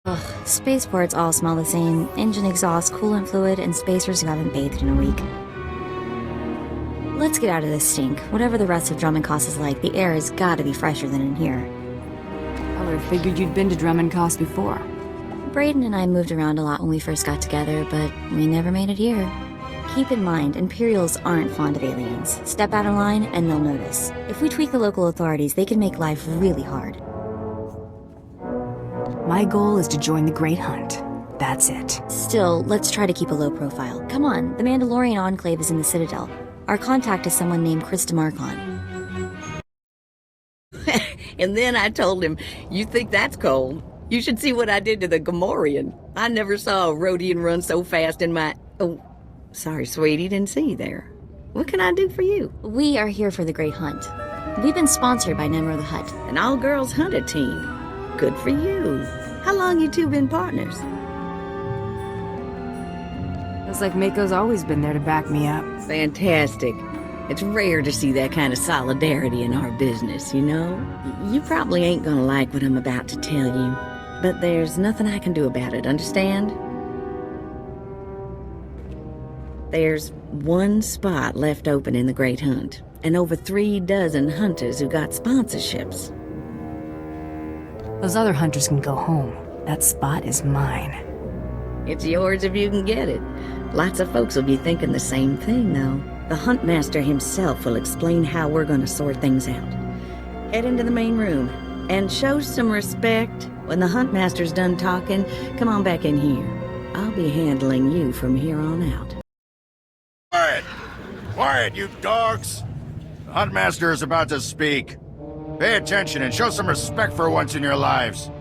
Ugh, spaceports all smell the same. Engine exhaust, coolant fluid, and spacers who haven't bathed in a week. Let's get out of this stink. Whatever the rest of Dromund Kaas is like, the air has gotta be fresher than in here. I would've figured you'd been to Dromund Kaas before. Braden and I moved around a lot when we first got together, but we never made it here. Keep in mind, Imperials aren't fond of aliens. Step out of line and they'll notice. If we tweak the local authorities, they can make life really hard. My goal is to join the Great Hunt. That's it. Still, let's try to keep a low profile. Come on, the Mandalorian Enclave is in the Citadel. Our contact is someone named Krista Markon. And then I told him, "You think that's cold? You should see what I did to the Gamorrean. I never saw a Rhodian run so fast in my..." Oh, sorry, sweetie, didn't see you there. What can I do for you? We are here for the Great Hunt. We've been sponsored by Nemro the Hutt. An all-girls hunter team. Good for you. How long you two been partners? Feels like Mako's always been there to back me up. Fantastic. It's rare to see that kind of solidarity in our business, you know? You probably ain't gonna like what I'm about to tell you, but there's nothing I can do about it, understand? There's one spot left open in the Great Hunt, and over 3 dozen hunters who got sponsorships. Those other hunters can go home. That spot is mine. It's yours if you can get it. Lots of folks will be thinking the same thing, though. The Huntmaster himself will explain how we're gonna sort things out. Head into the main room, and show some respect. When the Huntmaster's done talking, come on back in here. I'll be handling you from here on out. Quiet! Quiet, you dogs! The Huntmaster is about to speak. Pay attention and show some respect for once in your lives.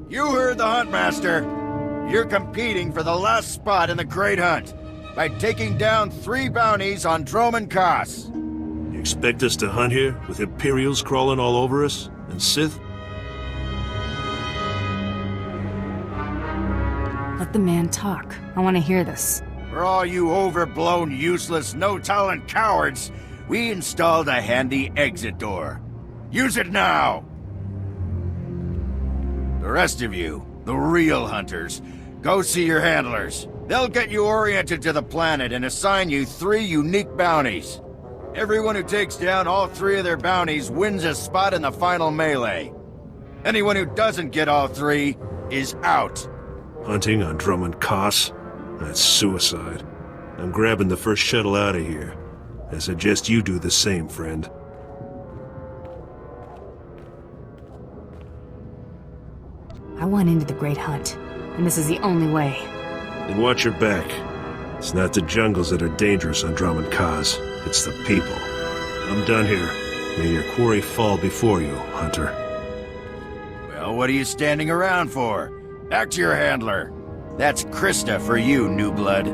You heard the Huntmaster. You're competing for the last spot in the Great Hunt by taking down 3 bounties on Dromund Kaas. You expect us to hunt here with Imperials crawling all over us? And Sith? Let the man talk. I want to hear this. For all you overblown, useless, no-talent cowards, we installed a handy exit door. Use it now! The rest of you, the real hunters, go see your handlers. They'll get you oriented to the planet and assign you 3 unique bounties. Everyone who takes down all 3 of their bounties wins a spot in the final melee. Anyone who doesn't get all 3 is out. Hunting on Dromund Kaas? That's suicide. I'm grabbing the first shuttle out of here. I suggest you do the same, friend. I want into the Great Hunt, and this is the only way. Then watch your back. It's not the jungles that are dangerous on Dromund Kaas. It's the people. I'm done here. May your quarry fall before you, Hunter. Well, what are you standing around for? Back to your handler. That's Krista for you, new blood.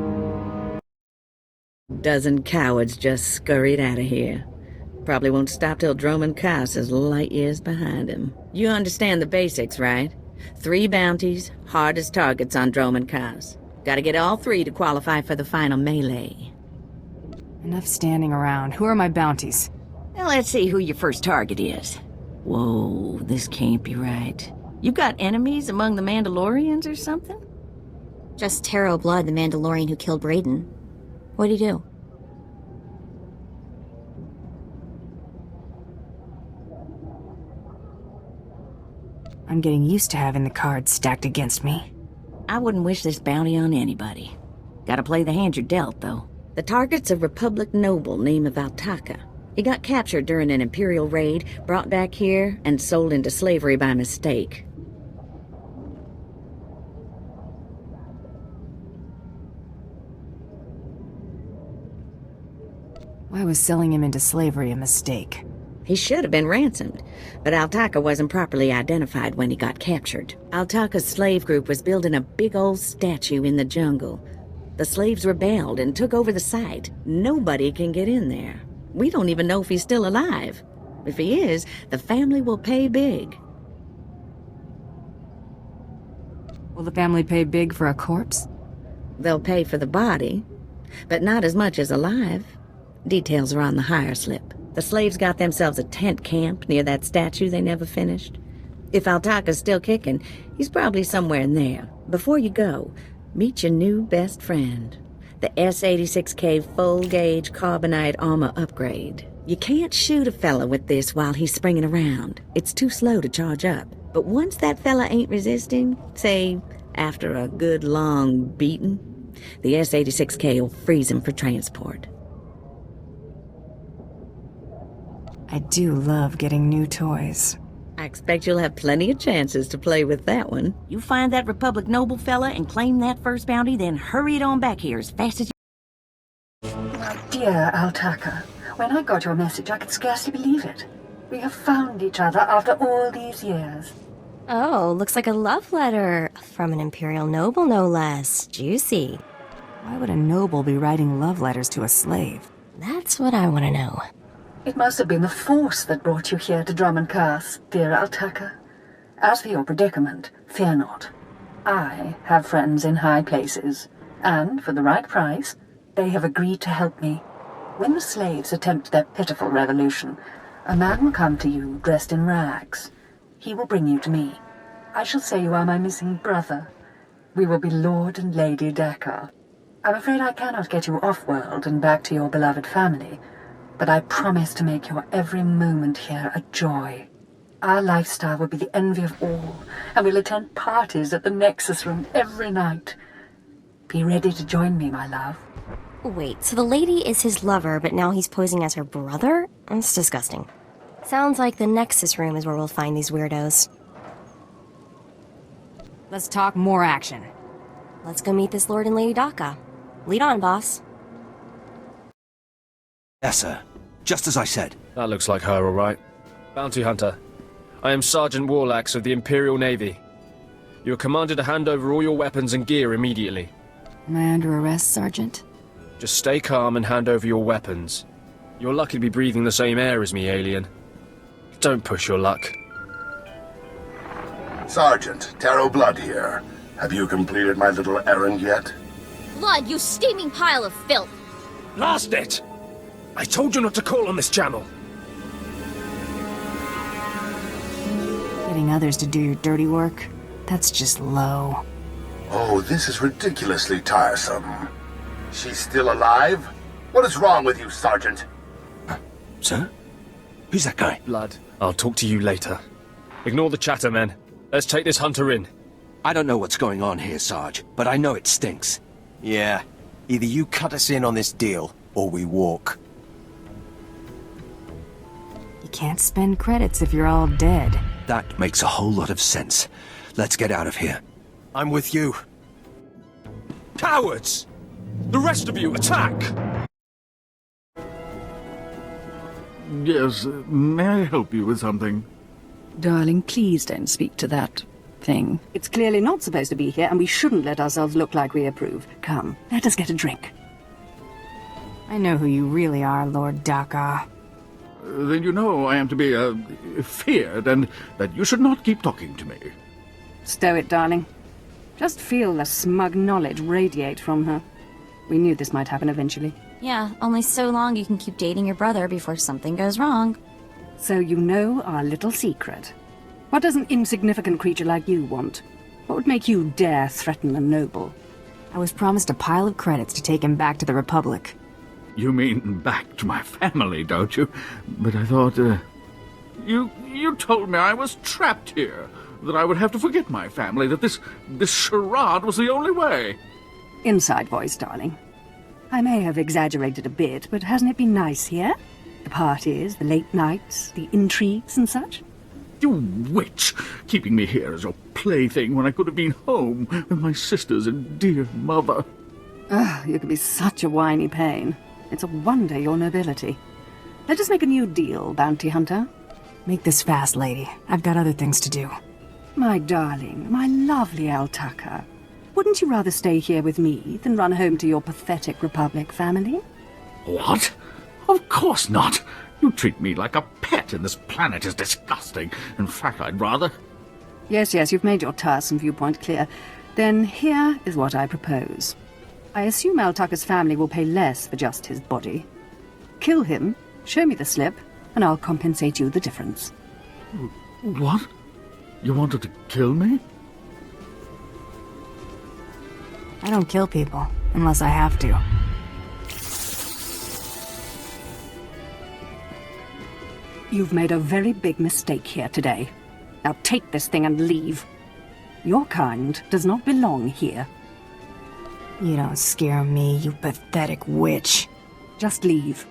Dozen cowards just scurried out of here. Probably won't stop till Dromund Kaas is light years behind him. You understand the basics, right? 3 bounties, hardest targets on Dromund Kaas. Gotta get all 3 to qualify for the final melee. Enough standing around. Who are my bounties? Now let's see who your first target is. Whoa, this can't be right. You got enemies among the Mandalorians or something? Just Taro Blood, the Mandalorian who killed Braden. What'd he do? I'm getting used to having the cards stacked against me. I wouldn't wish this bounty on anybody. Gotta play the hand you're dealt, though. The target's a Republic noble named Valtaka. He got captured during an Imperial raid, brought back here, and sold into slavery by mistake. Why was selling him into slavery a mistake? He should have been ransomed, but Altaka wasn't properly identified when he got captured. Altaka's slave group was building a big old statue in the jungle. The slaves rebelled and took over the site. Nobody can get in there. We don't even know if he's still alive. If he is, the family will pay big. Will the family pay big for a corpse? They'll pay for the body. but not as much as alive. Details are on the hire slip. The slaves got themselves a tent camp near that statue they never finished. If Altaka's still kicking, he's probably somewhere in there. Before you go, meet your new best friend. The S-86K full-gauge carbonite armor upgrade. You can't shoot a fella with this while he's springing around. It's too slow to charge up. But once that fella ain't resisting, say, after a good long beating, the S-86K will freeze him for transport. I do love getting new toys. I expect you'll have plenty of chances to play with that one. You find that Republic noble fella and claim that first bounty, then hurry it on back here as fast as you... My dear Altaka, when I got your message, I could scarcely believe it. We have found each other after all these years. Oh, looks like a love letter. From an Imperial noble, no less. Juicy. Why would a noble be writing love letters to a slave? That's what I want to know. It must have been the Force that brought you here to Dromund Kaas, dear Altaka. As for your predicament, fear not. I have friends in high places, and for the right price, they have agreed to help me. When the slaves attempt their pitiful revolution, a man will come to you dressed in rags. He will bring you to me. I shall say you are my missing brother. We will be Lord and Lady Dakar. I'm afraid I cannot get you off-world and back to your beloved family, but I promise to make your every moment here a joy. Our lifestyle will be the envy of all, and we'll attend parties at the Nexus Room every night. Be ready to join me, my love. Wait, so the lady is his lover, but now he's posing as her brother? That's disgusting. Sounds like the Nexus Room is where we'll find these weirdos. Let's talk more action. Let's go meet this Lord and Lady Daka. Lead on, boss. Yes, sir. Just as I said. That looks like her, all right. Bounty Hunter. I am Sergeant Warlax of the Imperial Navy. You are commanded to hand over all your weapons and gear immediately. Am I under arrest, Sergeant? Just stay calm and hand over your weapons. You're lucky to be breathing the same air as me, alien. Don't push your luck. Sergeant, Taro Blood here. Have you completed my little errand yet? Blood, you steaming pile of filth! Blast it! I told you not to call on this channel. Getting others to do your dirty work? That's just low. Oh, this is ridiculously tiresome. She's still alive? What is wrong with you, Sergeant? Sir? Who's that guy? Blood, I'll talk to you later. Ignore the chatter, men. Let's take this hunter in. I don't know what's going on here, Sarge, but I know it stinks. Yeah. Either you cut us in on this deal, or we walk. You can't spend credits if you're all dead. That makes a whole lot of sense. Let's get out of here. I'm with you. Cowards! The rest of you, attack! Yes, may I help you with something? Darling, please don't speak to that thing. It's clearly not supposed to be here, and we shouldn't let ourselves look like we approve. Come, let us get a drink. I know who you really are, Lord Daka. Then you know I am to be, feared, and that you should not keep talking to me. Stow it, darling. Just feel the smug knowledge radiate from her. We knew this might happen eventually. Yeah, only so long you can keep dating your brother before something goes wrong. So you know our little secret. What does an insignificant creature like you want? What would make you dare threaten a noble? I was promised a pile of credits to take him back to the Republic. You mean back to my family, don't you? But I thought, You told me I was trapped here, that I would have to forget my family, that this charade was the only way. Inside voice, darling. I may have exaggerated a bit, but hasn't it been nice here? The parties, the late nights, the intrigues and such? You witch! Keeping me here as your plaything when I could have been home with my sisters and dear mother. Ugh, you can be such a whiny pain. It's a wonder your nobility. Let us make a new deal, bounty hunter. Make this fast, lady. I've got other things to do. My darling, my lovely Altaka. Wouldn't you rather stay here with me than run home to your pathetic Republic family? What? Of course not. You treat me like a pet, and this planet is disgusting. In fact, I'd rather... Yes, you've made your tiresome viewpoint clear. Then here is what I propose. I assume Altaka's family will pay less for just his body. Kill him, show me the slip, and I'll compensate you the difference. What? You wanted to kill me? I don't kill people, unless I have to. You've made a very big mistake here today. Now take this thing and leave. Your kind does not belong here. You don't scare me, you pathetic witch. Just leave.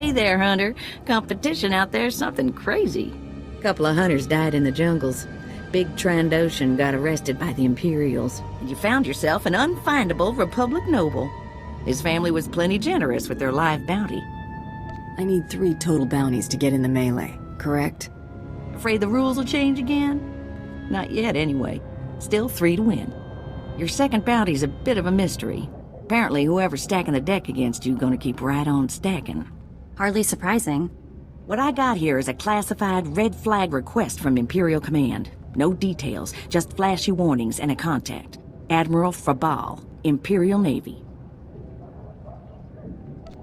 Hey there, Hunter. Competition out there's something crazy. A couple of hunters died in the jungles. Big Trandoshan got arrested by the Imperials, and you found yourself an unfindable Republic noble. His family was plenty generous with their live bounty. I need 3 total bounties to get in the melee, correct? Afraid the rules will change again? Not yet, anyway. Still 3 to win. Your second bounty's a bit of a mystery. Apparently, whoever's stacking the deck against you gonna keep right on stacking. Hardly surprising. What I got here is a classified red flag request from Imperial Command. No details, just flashy warnings and a contact. Admiral Frabal, Imperial Navy.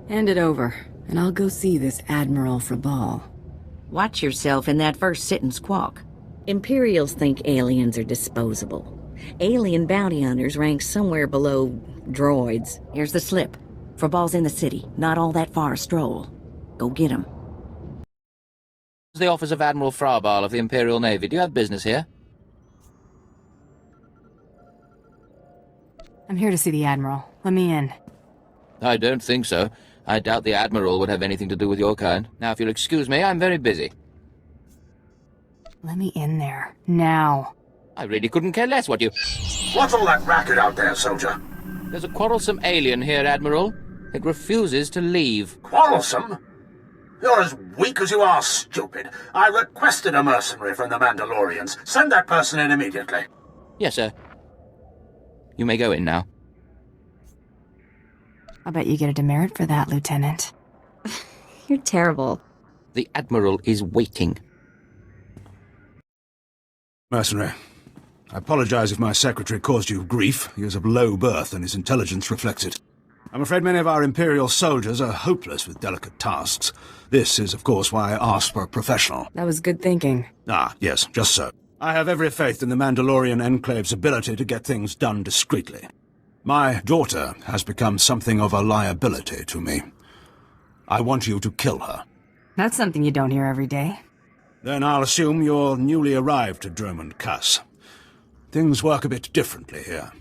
Hand it over, and I'll go see this Admiral Frabal. Watch yourself in that first sit and squawk. Imperials think aliens are disposable. Alien bounty hunters rank somewhere below droids. Here's the slip. Frabal's in the city, not all that far a stroll. Go get him. The office of Admiral Frabal of the Imperial Navy. Do you have business here? I'm here to see the Admiral. Let me in. I don't think so. I doubt the Admiral would have anything to do with your kind. Now, if you'll excuse me, I'm very busy. Let me in there. Now. I really couldn't care less what you... What's all that racket out there, soldier? There's a quarrelsome alien here, Admiral. It refuses to leave. Quarrelsome? You're as weak as you are stupid. I requested a mercenary from the Mandalorians. Send that person in immediately. Yes, sir. You may go in now. I bet you get a demerit for that, Lieutenant. You're terrible. The Admiral is waiting. Mercenary, I apologize if my secretary caused you grief. He is of low birth and his intelligence reflects it. I'm afraid many of our Imperial soldiers are hopeless with delicate tasks. This is, of course, why I asked for a professional. That was good thinking. Ah, yes, just so. I have every faith in the Mandalorian Enclave's ability to get things done discreetly. My daughter has become something of a liability to me. I want you to kill her. That's something you don't hear every day. Then I'll assume you're newly arrived to Dromund, Kaas. Things work a bit differently here.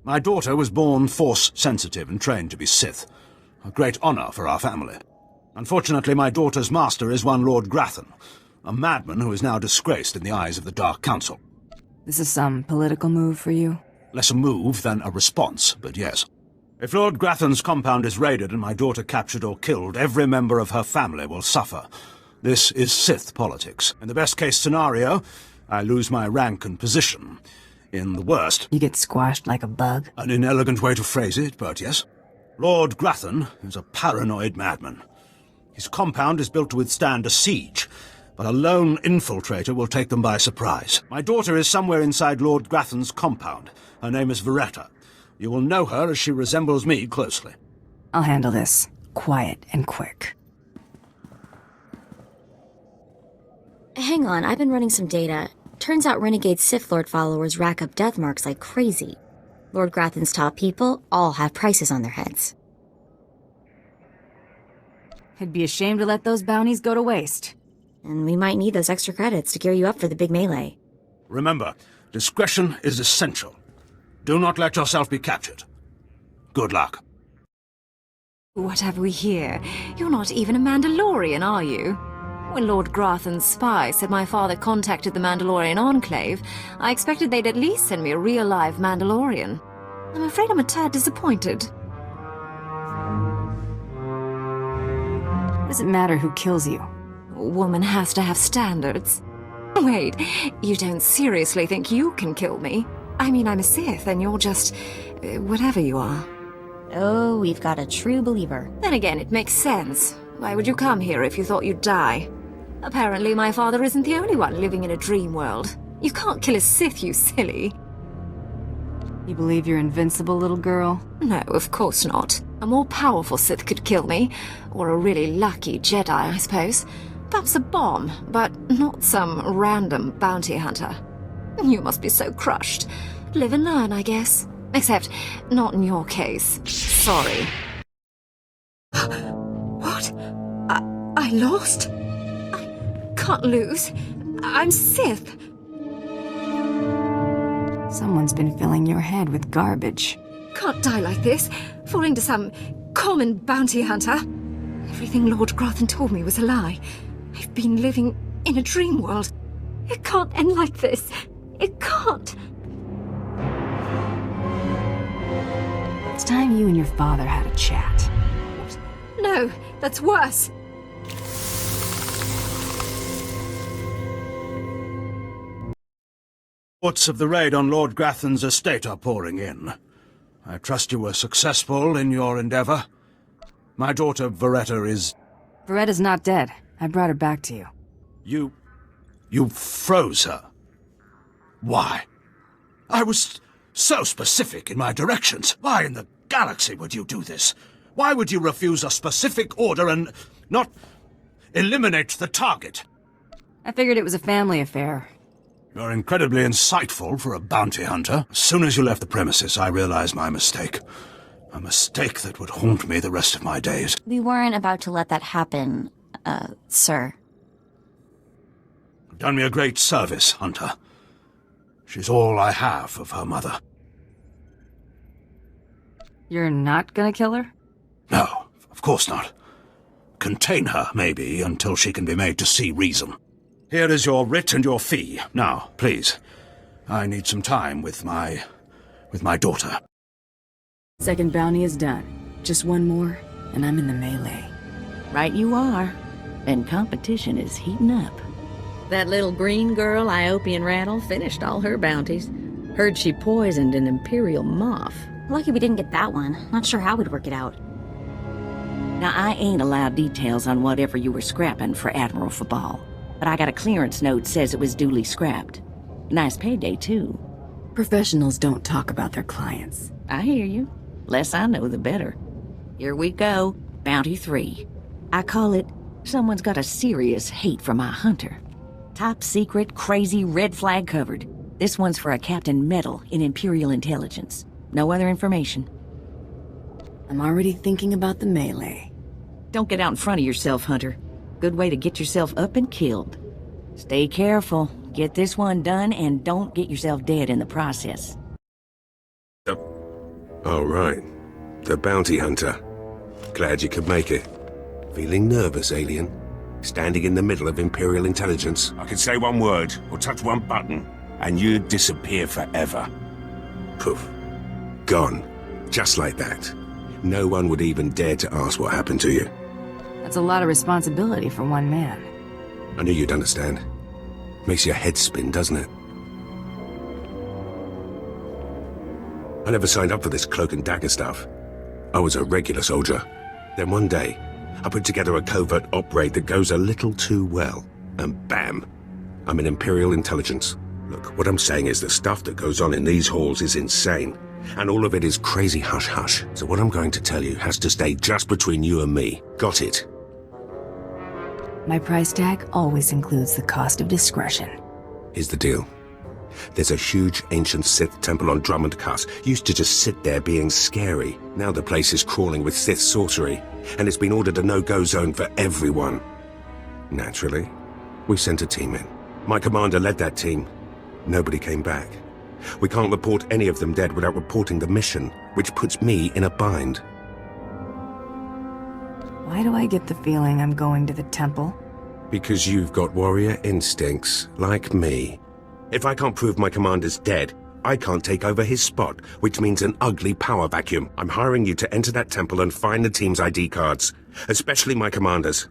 My daughter was born Force-sensitive and trained to be Sith. A great honor for our family. Unfortunately, my daughter's master is one Lord Grathan, a madman who is now disgraced in the eyes of the Dark Council. This is some political move for you? Less a move than a response, but yes. If Lord Grathan's compound is raided and my daughter captured or killed, every member of her family will suffer. This is Sith politics. In the best-case scenario, I lose my rank and position. In the worst... You get squashed like a bug? An inelegant way to phrase it, but yes. Lord Grathan is a paranoid madman. His compound is built to withstand a siege, but a lone infiltrator will take them by surprise. My daughter is somewhere inside Lord Grathan's compound. Her name is Veretta. You will know her as she resembles me closely. I'll handle this. Quiet and quick. Hang on, I've been running some data. Turns out Renegade Sith Lord followers rack up death marks like crazy. Lord Grathan's top people all have prices on their heads. I'd be ashamed to let those bounties go to waste. And we might need those extra credits to gear you up for the big melee. Remember, discretion is essential. Do not let yourself be captured. Good luck. What have we here? You're not even a Mandalorian, are you? When Lord Grathan's spy said my father contacted the Mandalorian Enclave, I expected they'd at least send me a real-life Mandalorian. I'm afraid I'm a tad disappointed. Does it matter who kills you? A woman has to have standards. Wait, you don't seriously think you can kill me? I mean, I'm a Sith, and you're just... whatever you are. Oh, we've got a true believer. Then again, it makes sense. Why would you come here if you thought you'd die? Apparently my father isn't the only one living in a dream world. You can't kill a Sith, you silly. You believe you're invincible, little girl? No, of course not. A more powerful Sith could kill me. Or a really lucky Jedi, I suppose. Perhaps a bomb, but not some random bounty hunter. You must be so crushed. Live and learn, I guess. Except, not in your case. Sorry. What? I lost? I can't lose. I'm Sith. Someone's been filling your head with garbage. Can't die like this, falling to some common bounty hunter. Everything Lord Grothan told me was a lie. I've been living in a dream world. It can't end like this. It can't. It's time you and your father had a chat. No, that's worse. Reports of the raid on Lord Grathan's estate are pouring in. I trust you were successful in your endeavor. My daughter, Veretta, is... Veretta's not dead. I brought her back to you. You froze her? Why? I was so specific in my directions. Why in the galaxy would you do this? Why would you refuse a specific order and not eliminate the target? I figured it was a family affair. You're incredibly insightful for a bounty hunter. As soon as you left the premises, I realized my mistake. A mistake that would haunt me the rest of my days. We weren't about to let that happen, sir. You've done me a great service, Hunter. She's all I have of her mother. You're not gonna kill her? No, of course not. Contain her, maybe, until she can be made to see reason. Here is your writ and your fee. Now, please. I need some time with my daughter. Second bounty is done. Just one more, and I'm in the melee. Right you are. And competition is heating up. That little green girl, Iopian Rattle, finished all her bounties. Heard she poisoned an Imperial moth. Lucky we didn't get that one. Not sure how we'd work it out. Now, I ain't allowed details on whatever you were scrapping for Admiral Fabal. But I got a clearance note says it was duly scrapped. Nice payday, too. Professionals don't talk about their clients. I hear you. Less I know, the better. Here we go. Bounty 3. I call it, someone's got a serious hate for my hunter. Top secret, crazy, red flag covered. This one's for a Captain Metal in Imperial Intelligence. No other information. I'm already thinking about the melee. Don't get out in front of yourself, Hunter. Good way to get yourself up and killed. Stay careful. Get this one done and don't get yourself dead in the process. Oh, right. The bounty hunter. Glad you could make it. Feeling nervous, alien? Standing in the middle of Imperial Intelligence? I could say one word, or touch one button, and you'd disappear forever. Poof. Gone. Just like that. No one would even dare to ask what happened to you. That's a lot of responsibility for one man. I knew you'd understand. Makes your head spin, doesn't it? I never signed up for this cloak and dagger stuff. I was a regular soldier. Then one day, I put together a covert op raid that goes a little too well. And bam! I'm in Imperial Intelligence. Look, what I'm saying is the stuff that goes on in these halls is insane. And all of it is crazy hush-hush. So what I'm going to tell you has to stay just between you and me. Got it? My price tag always includes the cost of discretion. Here's the deal. There's a huge ancient Sith temple on Dromund Kaas. Used to just sit there being scary. Now the place is crawling with Sith sorcery. And it's been ordered a no-go zone for everyone. Naturally, we sent a team in. My commander led that team. Nobody came back. We can't report any of them dead without reporting the mission, which puts me in a bind. Why do I get the feeling I'm going to the temple? Because you've got warrior instincts, like me. If I can't prove my commander's dead, I can't take over his spot, which means an ugly power vacuum. I'm hiring you to enter that temple and find the team's ID cards, especially my commander's.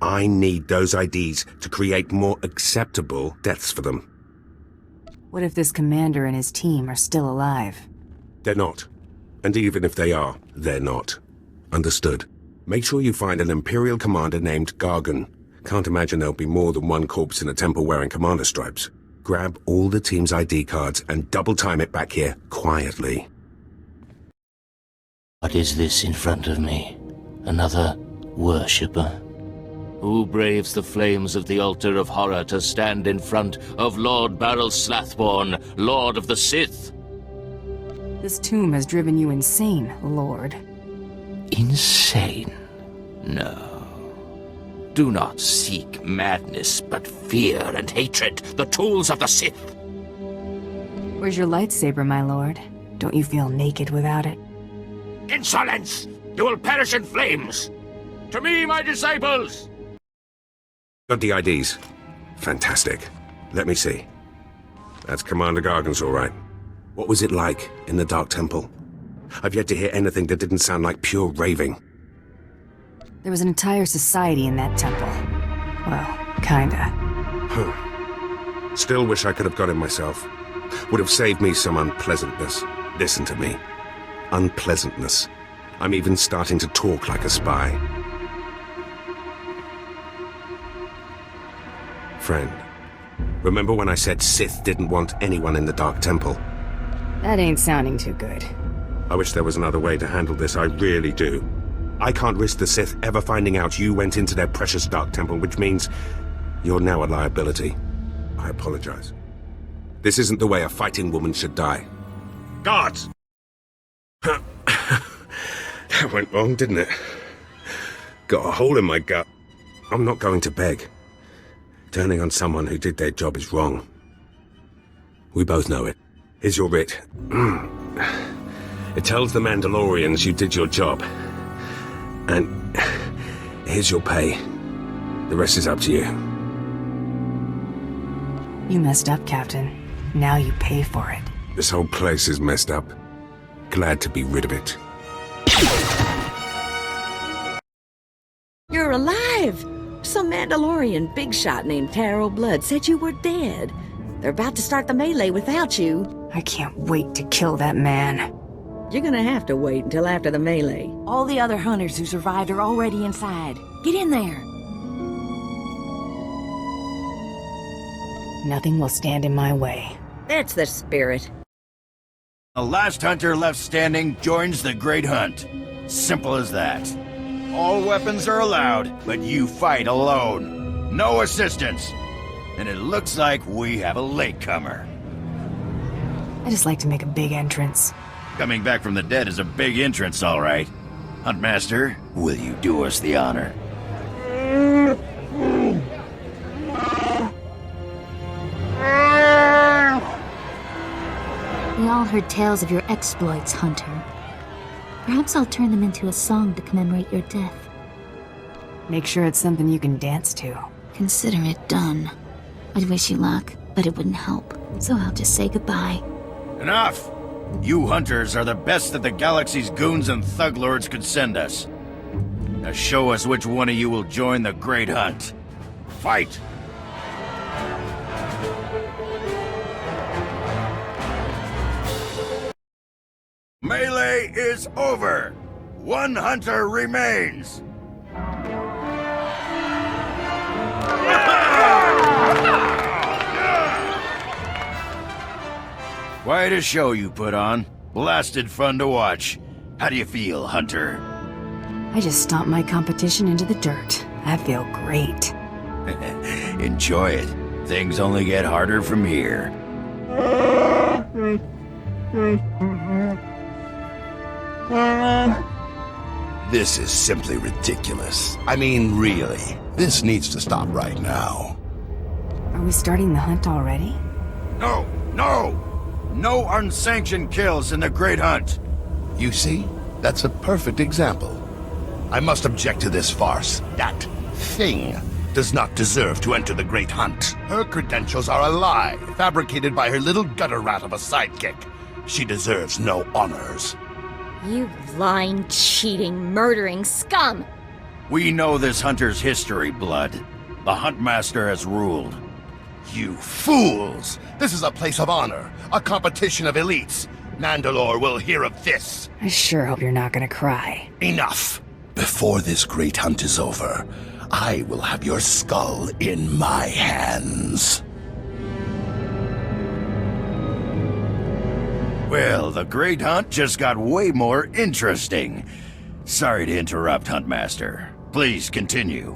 I need those IDs to create more acceptable deaths for them. What if this commander and his team are still alive? They're not. And even if they are, they're not. Understood. Make sure you find an Imperial commander named Gargan. Can't imagine there'll be more than one corpse in a temple wearing commander stripes. grab all the team's ID cards and double time it back here quietly. What is this in front of me? Another worshipper? Who braves the flames of the altar of horror to stand in front of Lord Baral Slathborn, Lord of the Sith? This tomb has driven you insane, Lord. Insane? No. Do not seek madness, but fear and hatred, the tools of the Sith. Where's your lightsaber, my lord? Don't you feel naked without it? Insolence! You will perish in flames! To me, my disciples! Got the IDs. Fantastic. Let me see. That's Commander Gargan's all right. What was it like in the Dark Temple? I've yet to hear anything that didn't sound like pure raving. There was an entire society in that temple. Well, kinda. Still wish I could have got it myself. Would have saved me some unpleasantness. Listen to me. Unpleasantness. I'm even starting to talk like a spy. Friend, remember when I said Sith didn't want anyone in the Dark Temple? That ain't sounding too good. I wish there was another way to handle this, I really do. I can't risk the Sith ever finding out you went into their precious Dark Temple, which means you're now a liability. I apologize. This isn't the way a fighting woman should die. Guards! That went wrong, didn't it? Got a hole in my gut. I'm not going to beg. Turning on someone who did their job is wrong. We both know it. Here's your writ. It tells the Mandalorians you did your job. And here's your pay. The rest is up to you. You messed up, Captain. Now you pay for it. This whole place is messed up. Glad to be rid of it. You're alive! Some Mandalorian big shot named Taro Blood said you were dead. They're about to start the melee without you. I can't wait to kill that man. You're gonna have to wait until after the melee. All the other hunters who survived are already inside. Get in there. Nothing will stand in my way. That's the spirit. The last hunter left standing joins the Great Hunt. Simple as that. All weapons are allowed, but you fight alone. No assistance. And it looks like we have a latecomer. I just like to make a big entrance. Coming back from the dead is a big entrance, all right. Huntmaster, will you do us the honor? We all heard tales of your exploits, Hunter. Perhaps I'll turn them into a song to commemorate your death. Make sure it's something you can dance to. Consider it done. I'd wish you luck, but it wouldn't help. So I'll just say goodbye. Enough! You hunters are the best that the galaxy's goons and thug lords could send us. Now show us which one of you will join the Great Hunt. Fight! Melee is over! One hunter remains! Quite a show you put on. Blasted fun to watch. How do you feel, Hunter? I just stomped my competition into the dirt. I feel great. Enjoy it. Things only get harder from here. This is simply ridiculous. I mean, really. This needs to stop right now. Are we starting the hunt already? No! No! No unsanctioned kills in the Great Hunt! You see? That's a perfect example. I must object to this farce. That thing does not deserve to enter the Great Hunt. Her credentials are a lie, fabricated by her little gutter rat of a sidekick. She deserves no honors. You lying, cheating, murdering scum! We know this hunter's history, Blood. The Huntmaster has ruled. You fools! This is a place of honor, a competition of elites. Mandalore will hear of this. I sure hope you're not gonna cry. Enough! Before this Great Hunt is over, I will have your skull in my hands. Well, the Great Hunt just got way more interesting. Sorry to interrupt, Huntmaster. Please continue.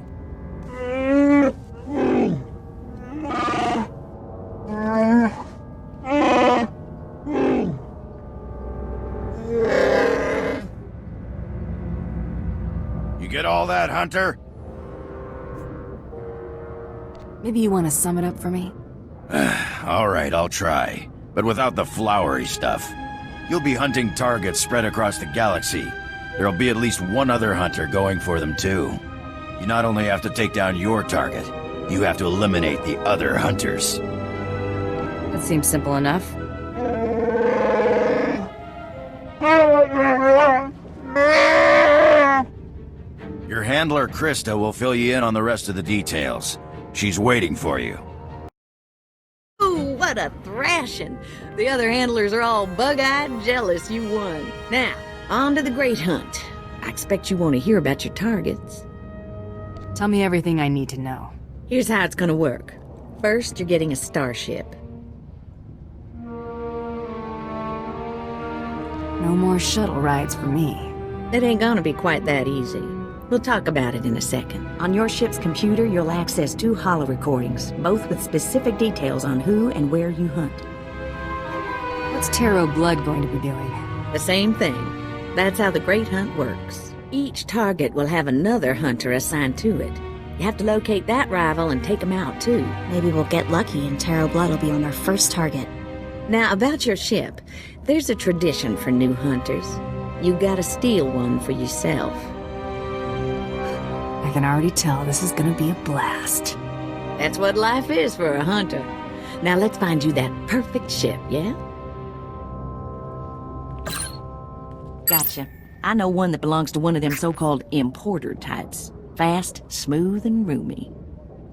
You get all that, Hunter? Maybe you want to sum it up for me? All right, I'll try. But without the flowery stuff. You'll be hunting targets spread across the galaxy. There'll be at least one other hunter going for them too. You not only have to take down your target, you have to eliminate the other hunters. That seems simple enough. Your handler, Krista, will fill you in on the rest of the details. She's waiting for you. Ooh, what a thrashing! The other handlers are all bug-eyed jealous you won. Now, on to the Great Hunt. I expect you want to hear about your targets. Tell me everything I need to know. Here's how it's gonna work. First, you're getting a starship. No more shuttle rides for me. It ain't gonna be quite that easy. We'll talk about it in a second. On your ship's computer, you'll access 2 holo recordings, both with specific details on who and where you hunt. What's Tarot Blood going to be doing? The same thing. That's how the Great Hunt works. Each target will have another hunter assigned to it. You have to locate that rival and take him out, too. Maybe we'll get lucky and Tarot Blood will be on our first target. Now, about your ship, there's a tradition for new hunters. You gotta steal one for yourself. I can already tell this is gonna be a blast. That's what life is for a hunter. Now let's find you that perfect ship, yeah? Gotcha. I know one that belongs to one of them so-called importer types. Fast, smooth, and roomy.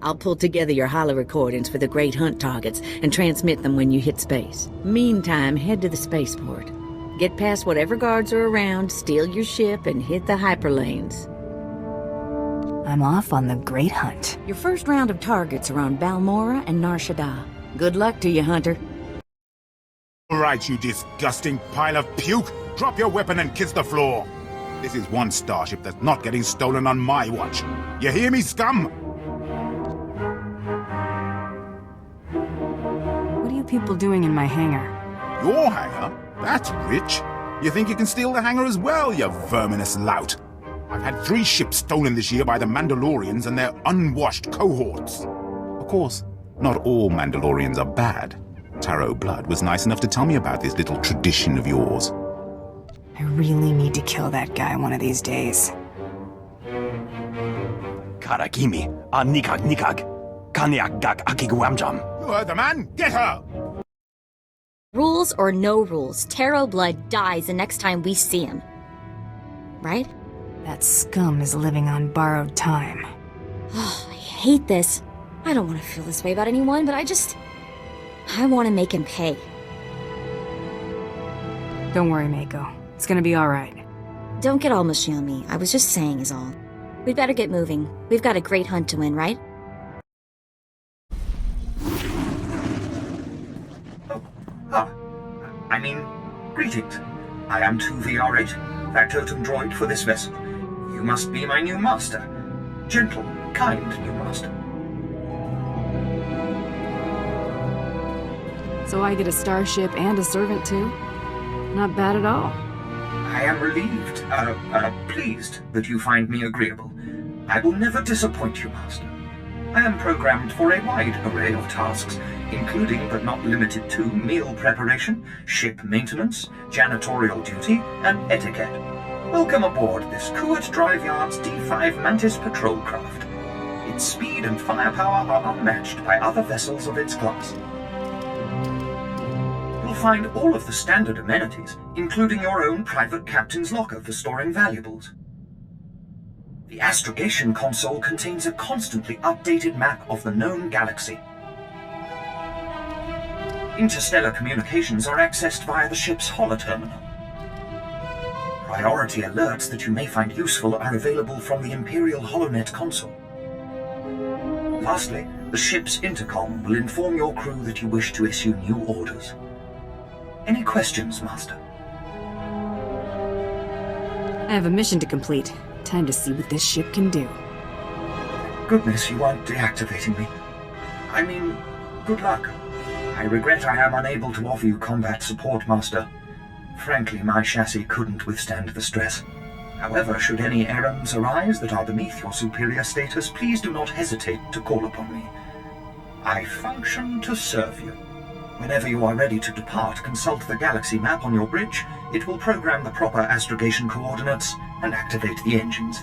I'll pull together your holo recordings for the Great Hunt targets and transmit them when you hit space. Meantime, head to the spaceport. Get past whatever guards are around, steal your ship, and hit the hyperlanes. I'm off on the Great Hunt. Your first round of targets are on Balmora and Nar Shaddaa. Good luck to you, Hunter. All right, you disgusting pile of puke. Drop your weapon and kiss the floor. This is one starship that's not getting stolen on my watch. You hear me, scum? What are you people doing in my hangar? Your hangar? That's rich. You think you can steal the hangar as well, you verminous lout? I've had 3 ships stolen this year by the Mandalorians and their unwashed cohorts. Of course, not all Mandalorians are bad. Tarot Blood was nice enough to tell me about this little tradition of yours. I really need to kill that guy one of these days. Karakimi, nikag nikag, kanyak gak akiguamjam. You heard the man? Get her! Rules or no rules, Tarot Blood dies the next time we see him. Right? That scum is living on borrowed time. Oh, I hate this. I don't want to feel this way about anyone, but I want to make him pay. Don't worry, Mako. It's gonna be alright. Don't get all mushy on me. I was just saying is all. We'd better get moving. We've got a Great Hunt to win, right? Greetings. I am 2VR8, factotum droid for this vessel. You must be my new master. Gentle, kind new master. So I get a starship and a servant too? Not bad at all. I am relieved, pleased that you find me agreeable. I will never disappoint you, Master. I am programmed for a wide array of tasks, including but not limited to meal preparation, ship maintenance, janitorial duty, and etiquette. Welcome aboard this Kuat Drive Yard's D5 Mantis patrol craft. Its speed and firepower are unmatched by other vessels of its class. You'll find all of the standard amenities, including your own private captain's locker for storing valuables. The astrogation console contains a constantly updated map of the known galaxy. Interstellar communications are accessed via the ship's holoterminal. Priority alerts that you may find useful are available from the Imperial HoloNet console. Lastly, the ship's intercom will inform your crew that you wish to issue new orders. Any questions, Master? I have a mission to complete. Time to see what this ship can do. Goodness, you aren't deactivating me. I mean, good luck. I regret I am unable to offer you combat support, Master. Frankly, my chassis couldn't withstand the stress. However, should any errands arise that are beneath your superior status, please do not hesitate to call upon me. I function to serve you. Whenever you are ready to depart, consult the galaxy map on your bridge. It will program the proper astrogation coordinates and activate the engines.